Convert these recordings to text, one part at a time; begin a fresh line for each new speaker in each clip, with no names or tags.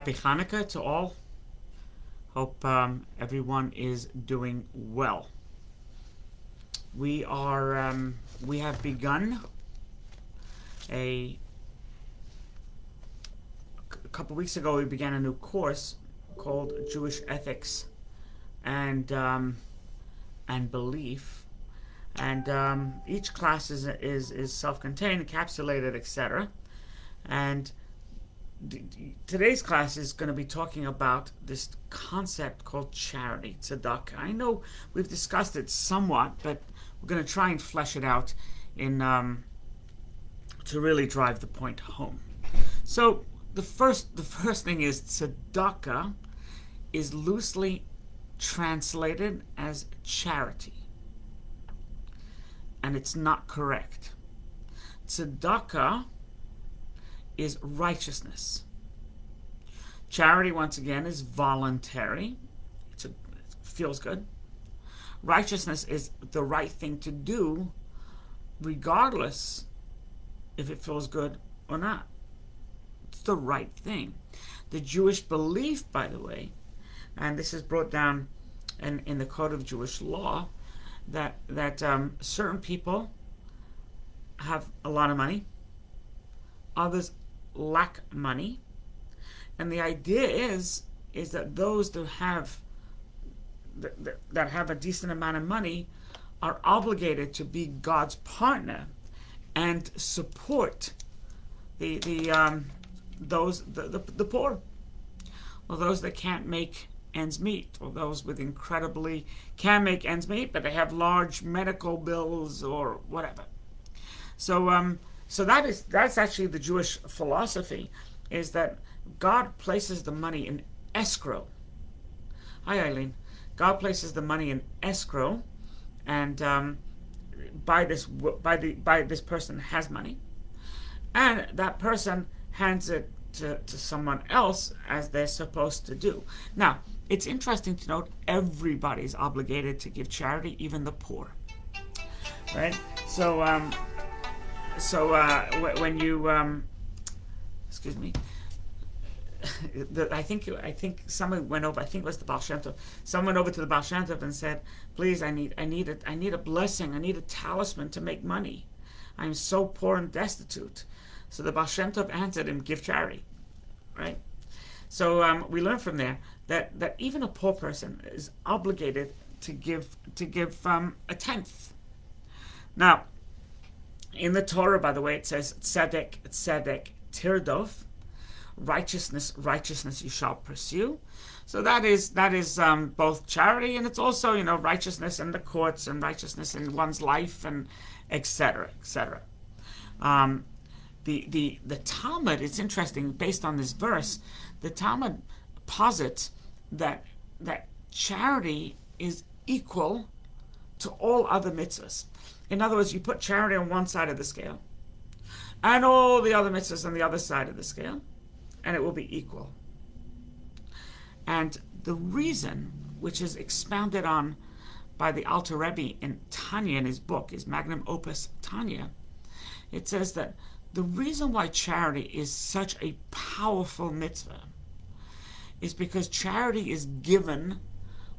Happy Hanukkah to all. Hope everyone is doing well. We have begun a couple weeks ago. We began a new course called Jewish Ethics and Belief, and each class is self-contained, encapsulated, etc. And today's class is going to be talking about this concept called charity, tzedakah. I know we've discussed it somewhat, but we're going to try and flesh it out in to really drive the point home. So the first thing is tzedakah is loosely translated as charity, and it's not correct. Tzedakah is righteousness. Charity, once again, is voluntary. It feels good. Righteousness is the right thing to do, regardless if it feels good or not. It's the right thing. The Jewish belief, by the way, and this is brought down in the Code of Jewish Law, that certain people have a lot of money, others lack money, and the idea is that those that have a decent amount of money are obligated to be God's partner and support the poor, or those that can't make ends meet, or those with incredibly can make ends meet, but they have large medical bills or whatever. So that's actually the Jewish philosophy, is that God places the money in escrow. Hi, Eileen. God places the money in escrow, and this person has money, and that person hands it to someone else as they're supposed to do. Now, it's interesting to note everybody's obligated to give charity, even the poor, right? So when you excuse me, I think someone went over. I think it was the Baal Shem Tov. Someone went over to the Baal Shem Tov and said, "Please, I need a blessing. I need a talisman to make money. I'm so poor and destitute." So the Baal Shem Tov answered him, "Give charity," right? So we learn from there that even a poor person is obligated to give a tenth. Now, in the Torah, by the way, it says tzedek, tzedek, tirdof, righteousness, righteousness you shall pursue. So that is both charity, and it's also righteousness in the courts and righteousness in one's life, and etc. etc. The Talmud, it's interesting, based on this verse, the Talmud posits that charity is equal to all other mitzvahs. In other words, you put charity on one side of the scale and all the other mitzvahs on the other side of the scale, and it will be equal. And the reason, which is expounded on by the Alter Rebbe in Tanya, in his book, his magnum opus Tanya, it says that the reason why charity is such a powerful mitzvah is because charity is given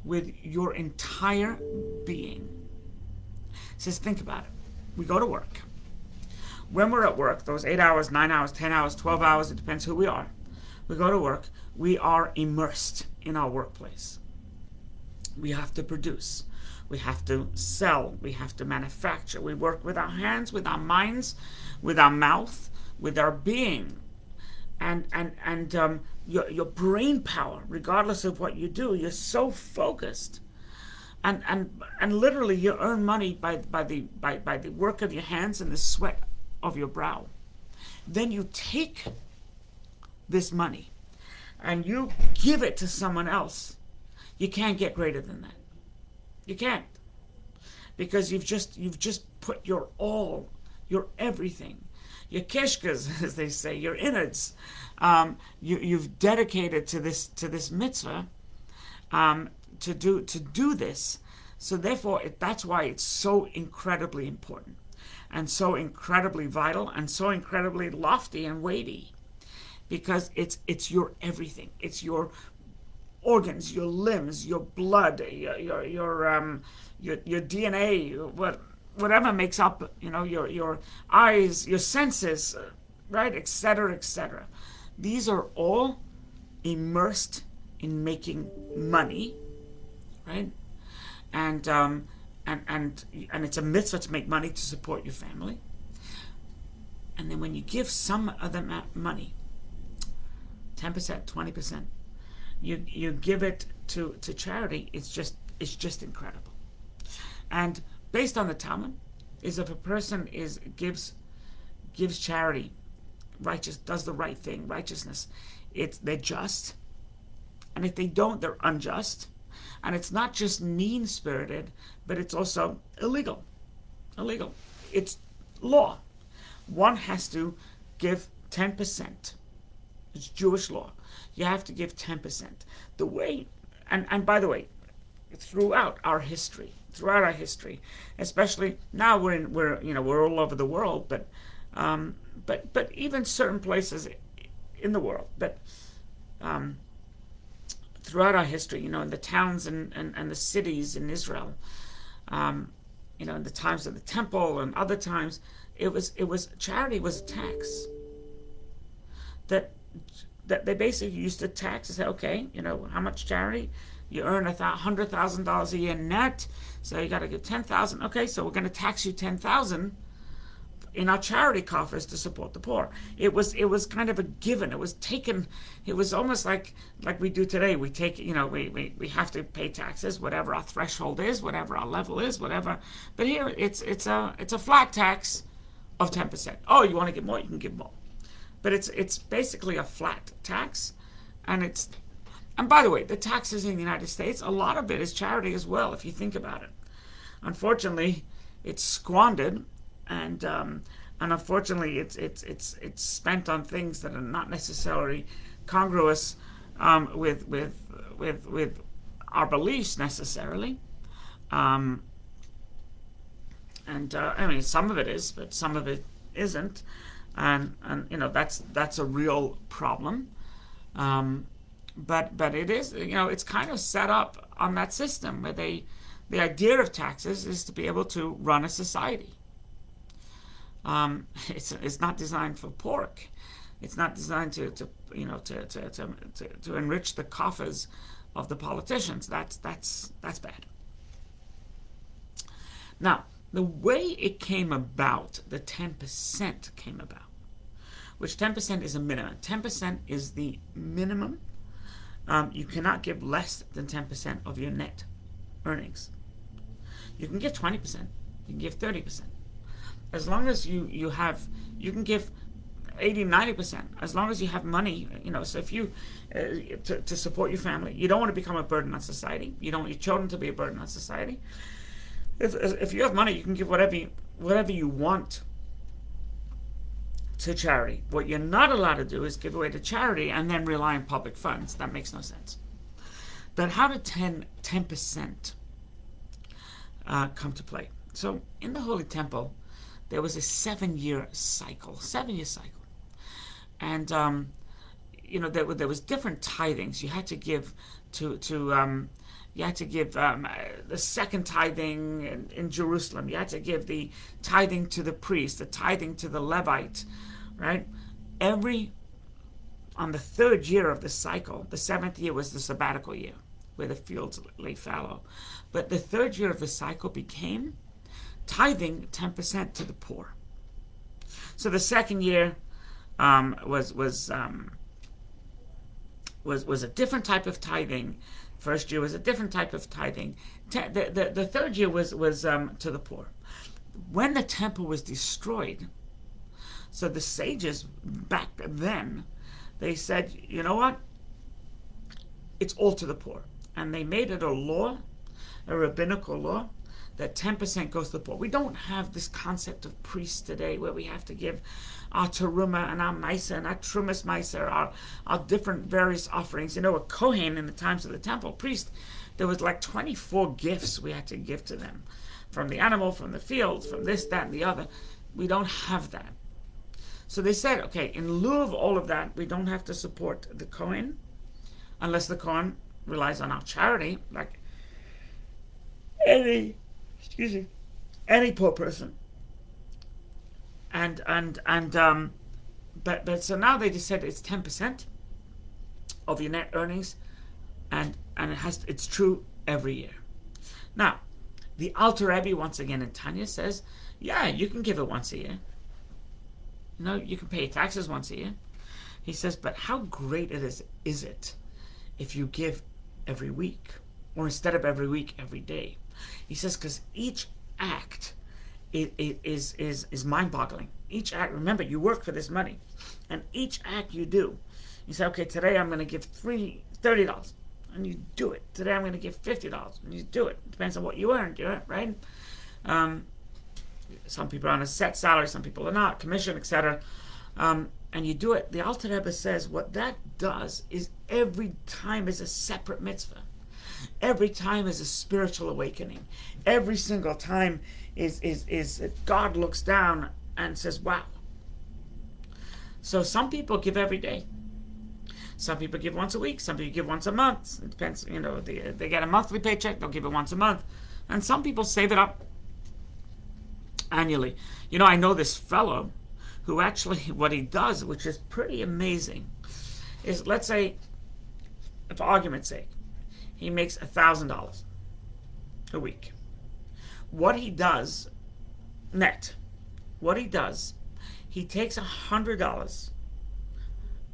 with your entire being. It says, think about it. We go to work. When we're at work, those 8 hours, 9 hours, 10 hours, 12 hours, it depends who we are. We go to work. We are immersed in our workplace. We have to produce. We have to sell. We have to manufacture. We work with our hands, with our minds, with our mouth, with our being. And your brain power, regardless of what you do, you're so focused. And literally, you earn money by the work of your hands and the sweat of your brow. Then you take this money and you give it to someone else. You can't get greater than that. You can't, because you've just put your all, your everything, your keshkas, as they say, your innards. You've dedicated to this mitzvah. To do this. So therefore, that's why it's so incredibly important, and so incredibly vital, and so incredibly lofty and weighty. because it's your everything. It's your organs, your limbs, your blood, your DNA, whatever makes up, your eyes, your senses, right, etc., etc. These are all immersed in making money, right? And it's a mitzvah to make money to support your family. And then when you give some of the money, 10%, 20%, you give it to charity, it's just incredible. And based on the Talmud, is if a person gives charity, does the right thing, righteousness, they're just, and if they don't, they're unjust, and it's not just mean-spirited, but it's also illegal. It's law. One has to give 10%. It's Jewish law. You have to give 10%. The way, and by the way, throughout our history, especially now we're all over the world, but even certain places in the world, but throughout our history, in the towns and the cities in Israel, in the times of the temple and other times, it was charity was a tax that they basically used to tax and say, okay, how much charity? You earn $100,000 a year net, so you got to give $10,000. Okay, so we're going to tax you $10,000 in our charity coffers to support the poor. It was kind of a given. It was taken. It was almost like we do today. We take, we have to pay taxes, whatever our threshold is, whatever our level is, whatever. But here it's a flat tax of 10%. Oh, you want to give more? You can give more. But it's basically a flat tax, and by the way, the taxes in the United States, a lot of it is charity as well, if you think about it. Unfortunately, it's squandered, and unfortunately, it's spent on things that are not necessarily congruous with our beliefs necessarily. I mean, some of it is, but some of it isn't. And that's a real problem, but it is, it's kind of set up on that system where the idea of taxes is to be able to run a society. It's not designed for pork. It's not designed to enrich the coffers of the politicians. That's bad. Now, the way it came about, the 10% came about, which 10% is a minimum. 10% is the minimum. You cannot give less than 10% of your net earnings. You can give 20%. You can give 30%. As long as you can give 80, 90%. As long as you have money, so if you, to support your family, you don't want to become a burden on society. You don't want your children to be a burden on society. If you have money, you can give whatever you want to charity. What you're not allowed to do is give away to charity and then rely on public funds. That makes no sense. But how did 10% come to play? So in the Holy Temple, there was a 7-year cycle. And there was different tithings. You had to give you had to give the second tithing in Jerusalem. You had to give the tithing to the priest, the tithing to the Levite, right? On the 3rd year of the cycle, the 7th year was the sabbatical year, where the fields lay fallow. But the 3rd year of the cycle became tithing 10% to the poor. So the 2nd year was a different type of tithing. 1st year was a different type of tithing. The 3rd year was to the poor. When the temple was destroyed, so the sages back then, they said, you know what? It's all to the poor. And they made it a law, a rabbinical law, that 10% goes to the poor. We don't have this concept of priests today where we have to give our teruma and our meiser and our trumas meiser, our different various offerings. A Kohen in the times of the temple, priest, there was like 24 gifts we had to give to them. From the animal, from the fields, from this, that, and the other. We don't have that. So they said, okay, in lieu of all of that, we don't have to support the Kohen unless the Kohen relies on our charity, like any, excuse me, any poor person. But so now they just said it's 10% of your net earnings, and it's true every year. Now, the Alter Rebbe once again in Tanya says, yeah, you can give it once a year. You can pay your taxes once a year. He says, but how great is it if you give every week, or instead of every week, every day? He says, because each act is mind-boggling. Each act, remember, you work for this money, and each act you do, you say, okay, today I'm going to give $30, and you do it. Today I'm going to give $50, and you do it. It depends on what you earned, right? Some people are on a set salary, some people are not, commission, etc. And you do it. The Alter Rebbe says what that does is every time is a separate mitzvah. Every time is a spiritual awakening. Every single time is God looks down and says, wow. So some people give every day. Some people give once a week. Some people give once a month. It depends, they get a monthly paycheck, they'll give it once a month. And some people save it up annually. I know this fellow who actually, what he does, which is pretty amazing, is, let's say, for argument's sake, he makes $1,000 a week. What he does, net, he takes $100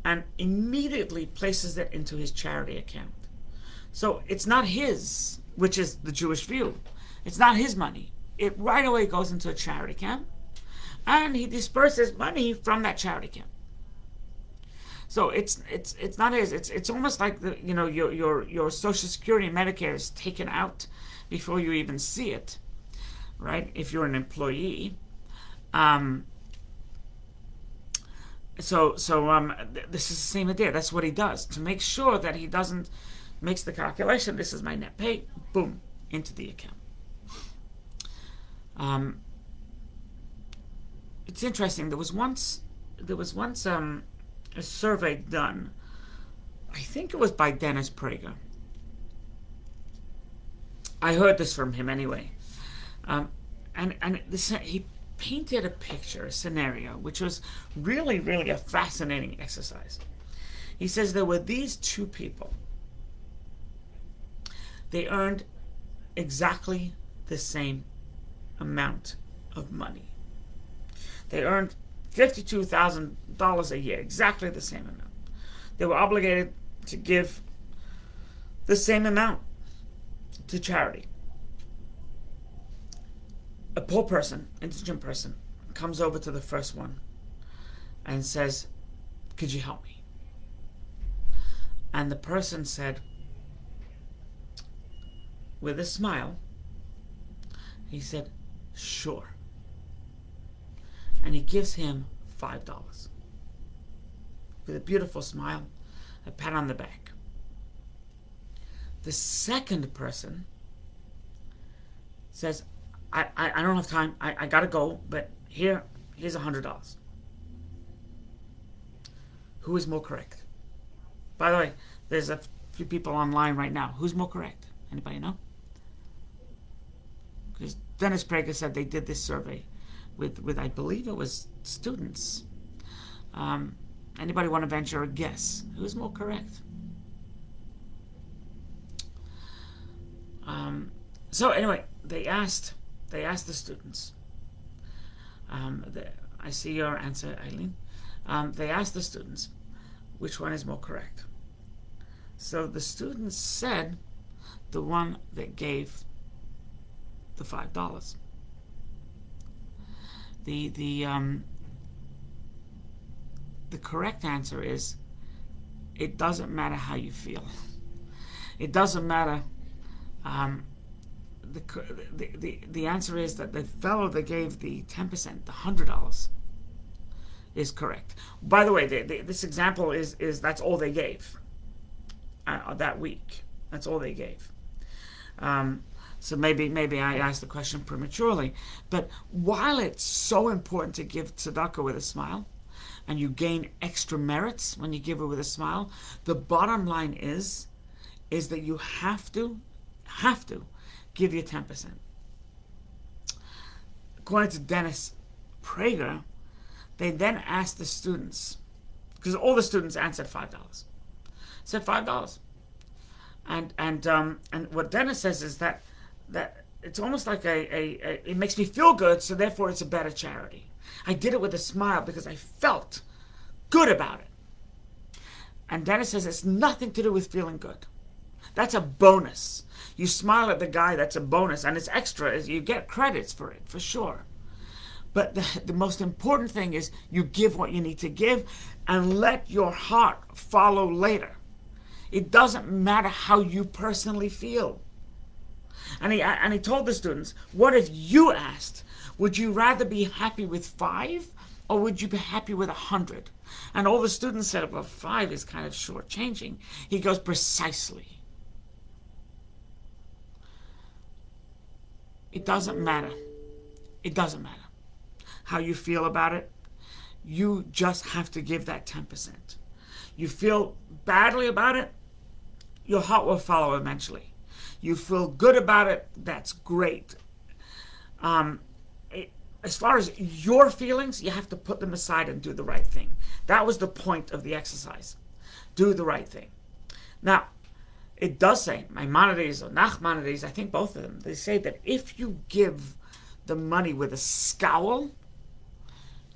and immediately places it into his charity account. So it's not his, which is the Jewish view. It's not his money. It right away goes into a charity account, and he disperses money from that charity account. So it's not his. It's almost like your Social Security and Medicare is taken out before you even see it, right? If you're an employee. This is the same idea. That's what he does to make sure that he makes the calculation. This is my net pay. Boom, into the account. It's interesting. There was once a survey done. I think it was by Dennis Prager. I heard this from him anyway. He painted a picture, a scenario, which was really, really a fascinating exercise. He says there were these two people. They earned exactly the same amount of money. They earned $52,000 a year, exactly the same amount. They were obligated to give the same amount to charity. A poor person, indigent person, comes over to the first one and says, could you help me? And the person said, with a smile, he said, sure. And he gives him $5. With a beautiful smile, a pat on the back. The second person says, I don't have time, I gotta go, but here's $100. Who is more correct? By the way, there's a few people online right now. Who's more correct? Anybody know? Because Dennis Prager said they did this survey with I believe it was students. Anybody want to venture a guess? Who's more correct? So anyway, they asked the students. I see your answer, Eileen. They asked the students, which one is more correct? So the students said the one that gave the $5. The correct answer is, it doesn't matter how you feel. It doesn't matter. The answer is that the fellow that gave the 10%, the $100, is correct. By the way, this example is that's all they gave that week. That's all they gave. So maybe I asked the question prematurely, but while it's so important to give tzedakah with a smile, and you gain extra merits when you give it with a smile. The bottom line is that you have to give your 10%. According to Dennis Prager, they then asked the students, because all the students answered $5. Said $5. And what Dennis says is that it's almost like it makes me feel good, so therefore it's a better charity. I did it with a smile because I felt good about it. And Dennis says it's nothing to do with feeling good. That's a bonus. You smile at the guy, that's a bonus, and it's extra. You get credits for it, for sure. But the most important thing is you give what you need to give and let your heart follow later. It doesn't matter how you personally feel. And he told the students, what if you asked, would you rather be happy with 5 or would you be happy with 100? And all the students said, well, 5 is kind of shortchanging. He goes, precisely. It doesn't matter. It doesn't matter how you feel about it. You just have to give that 10%. You feel badly about it, your heart will follow eventually. You feel good about it, that's great. As far as your feelings, you have to put them aside and do the right thing. That was the point of the exercise. Do the right thing. Now, it does say, Maimonides or Nachmanides, I think both of them, they say that if you give the money with a scowl,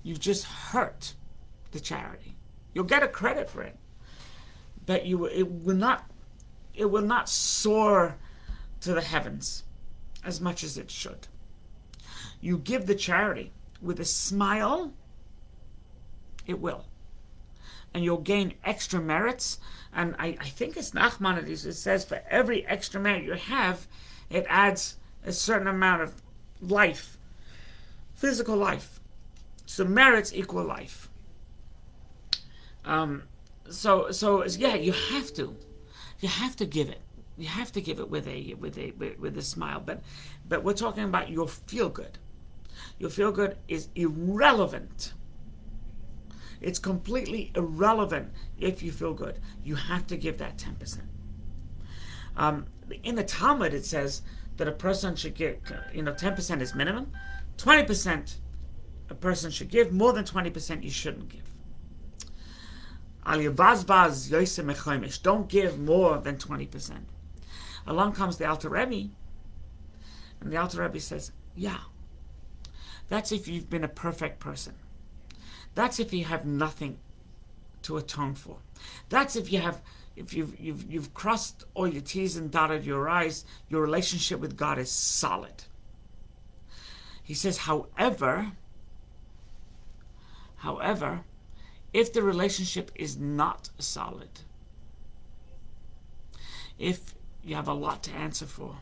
you just hurt the charity. You'll get a credit for it, but it will not soar to the heavens as much as it should. You give the charity with a smile, it will. And you'll gain extra merits. And I think it's Nachmanides that says for every extra merit you have, it adds a certain amount of life, physical life. So merits equal life. So yeah, you have to give it. You have to give it with a smile. But we're talking about your feel good. Your feel good is irrelevant. It's completely irrelevant if you feel good. You have to give that 10%. In the Talmud, it says that a person should give, 10% is minimum. 20% a person should give. More than 20% you shouldn't give. Al yavazbaz yoseh mechomish. Don't give more than 20%. Along comes the Alter Rebbe, and the Alter Rebbe says, yeah, that's if you've been a perfect person. That's if you have nothing to atone for. That's if you've crossed all your T's and dotted your I's, your relationship with God is solid. He says, however, if the relationship is not solid, if you have a lot to answer for,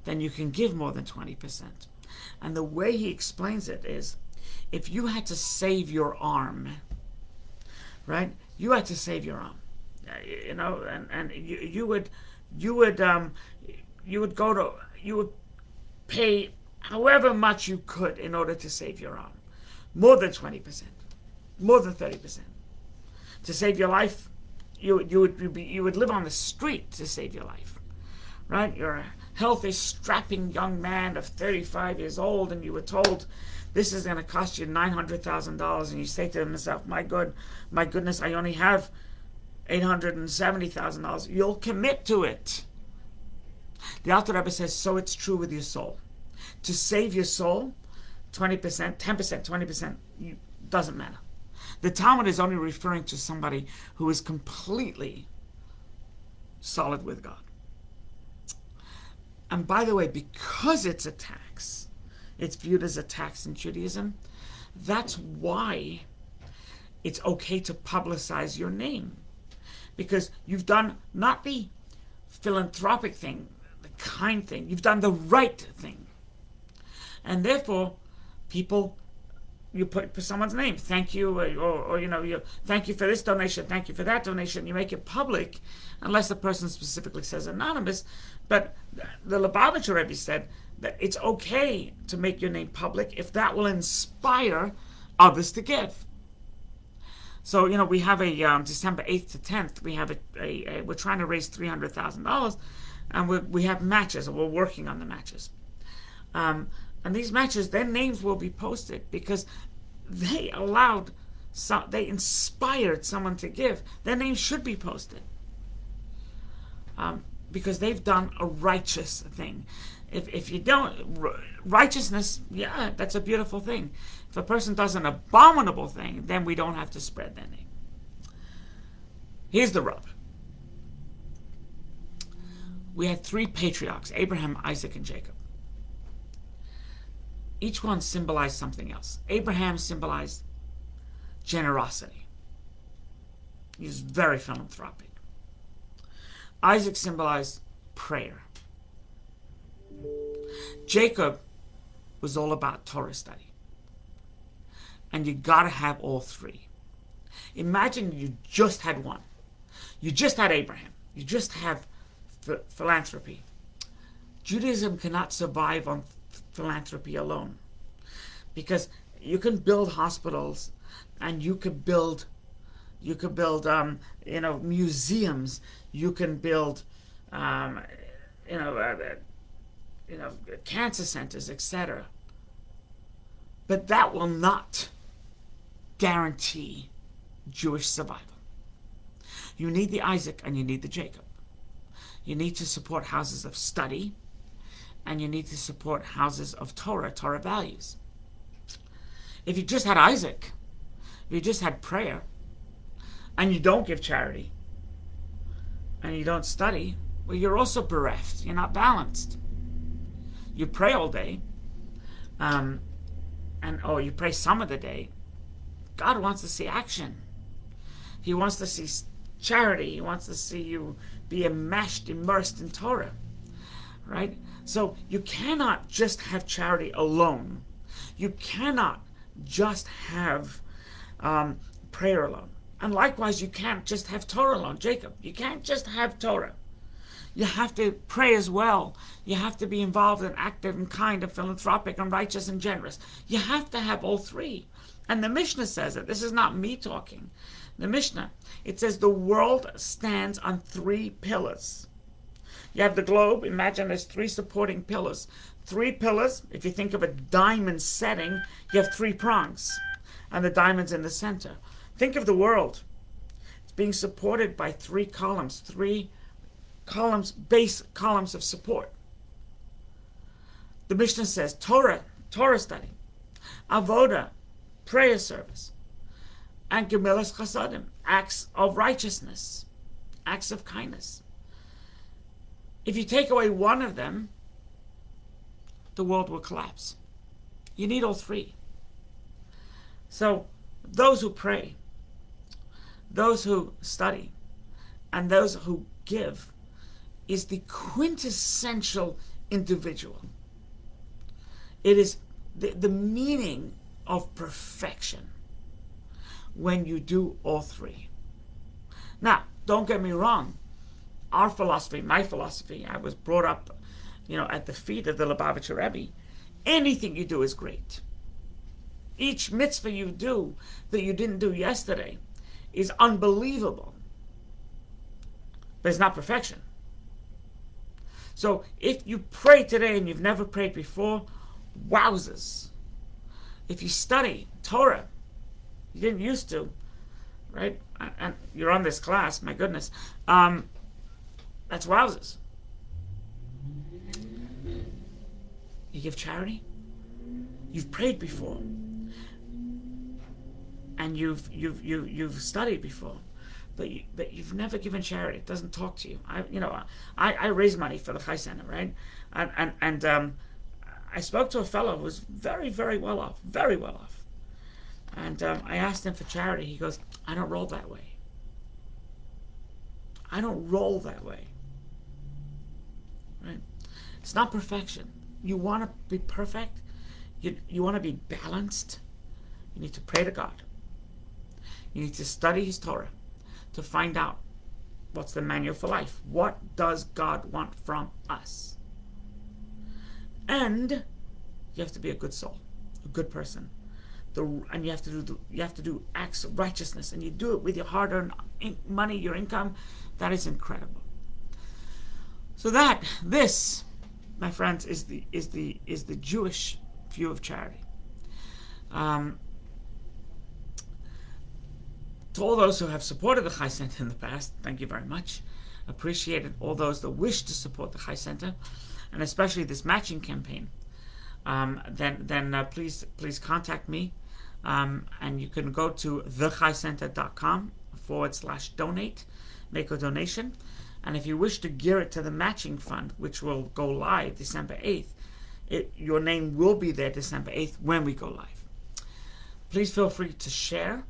then you can give more than 20%. And the way he explains it is, if you had to save your arm, right? You had to save your arm, and you would pay however much you could in order to save your arm, more than 20%, more than 30%. To save your life, you would live on the street to save your life, right? You're a healthy, strapping young man of 35 years old, and you were told this is going to cost you $900,000, and you say to yourself, my goodness, I only have $870,000. You'll commit to it. The Alter Rebbe says, so it's true with your soul. To save your soul, 20%, 10%, 20%, doesn't matter. The Talmud is only referring to somebody who is completely solid with God. And by the way, because it's a tax, it's viewed as a tax in Judaism, that's why it's okay to publicize your name. Because you've done not the philanthropic thing, the kind thing, you've done the right thing. And therefore, you put someone's name, thank you, or you thank you for this donation, thank you for that donation. You make it public, unless the person specifically says anonymous. But the Lubavitcher Rebbe said that it's okay to make your name public if that will inspire others to give. So, we have a December 8th to 10th, we have we're trying to raise $300,000, and we have matches, and we're working on the matches. And these matches, their names will be posted because they inspired someone to give. Their names should be posted because they've done a righteous thing. If you don't, righteousness, yeah, that's a beautiful thing. If a person does an abominable thing, then we don't have to spread their name. Here's the rub. We had 3 patriarchs, Abraham, Isaac, and Jacob. Each one symbolized something else. Abraham symbolized generosity. He was very philanthropic. Isaac symbolized prayer. Jacob was all about Torah study. And you gotta have all 3. Imagine you just had one. You just had Abraham. You just have philanthropy. Judaism cannot survive on philanthropy alone, because you can build hospitals, and you could build museums. You can build cancer centers, etc. But that will not guarantee Jewish survival. You need the Isaac and you need the Jacob. You need to support houses of study, and you need to support houses of Torah values. If you just had Isaac, if you just had prayer, and you don't give charity, and you don't study, well, you're also bereft. You're not balanced. You pray all day, you pray some of the day. God wants to see action. He wants to see charity. He wants to see you be immersed in Torah, right? So you cannot just have charity alone. You cannot just have prayer alone. And likewise, you can't just have Torah alone. Jacob, you can't just have Torah. You have to pray as well. You have to be involved and active and kind and philanthropic and righteous and generous. You have to have all 3. And the Mishnah says it. This is not me talking. The Mishnah, it says the world stands on 3 pillars. You have the globe. Imagine there's 3 supporting pillars. 3 pillars, if you think of a diamond setting, you have 3 prongs. And the diamond's in the center. Think of the world. It's being supported by 3 columns. 3 columns, base columns of support. The Mishnah says Torah study, avoda, prayer service, and gemilas chasadim, acts of righteousness, acts of kindness. If you take away one of them, the world will collapse. You need all 3. So those who pray, those who study, and those who give is the quintessential individual. It is the meaning of perfection when you do all 3. Now, don't get me wrong. Our philosophy, my philosophy, I was brought up, at the feet of the Lubavitcher Rebbe. Anything you do is great. Each mitzvah you do that you didn't do yesterday is unbelievable. But it's not perfection. So if you pray today and you've never prayed before, wowzers. If you study Torah, you didn't used to, right? And you're on this class, my goodness. That's wowzers. You give charity. You've prayed before, and you've studied before, but you've never given charity. It doesn't talk to you. I raise money for the Chai Center, right? And I spoke to a fellow who was very, very well off, and I asked him for charity. He goes, "I don't roll that way. I don't roll that way." Right? It's not perfection. You want to be perfect. You want to be balanced. You need to pray to God. You need to study His Torah to find out what's the manual for life. What does God want from us? And you have to be a good soul, a good person. and you have to do acts of righteousness, and you do it with your hard-earned money, your income. That is incredible. So this, my friends, is the Jewish view of charity. To all those who have supported the Chai Center in the past, thank you very much. Appreciated all those that wish to support the Chai Center, and especially this matching campaign. Then please contact me, and you can go to thechaicenter.com/donate, make a donation, and if you wish to gear it to the matching fund, which will go live December 8th, your name will be there December 8th when we go live. Please feel free to share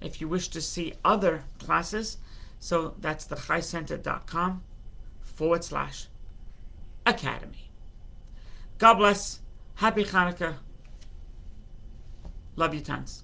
if you wish to see other classes. So that's thechaicenter.com/academy. God bless. Happy Hanukkah. Love you tons.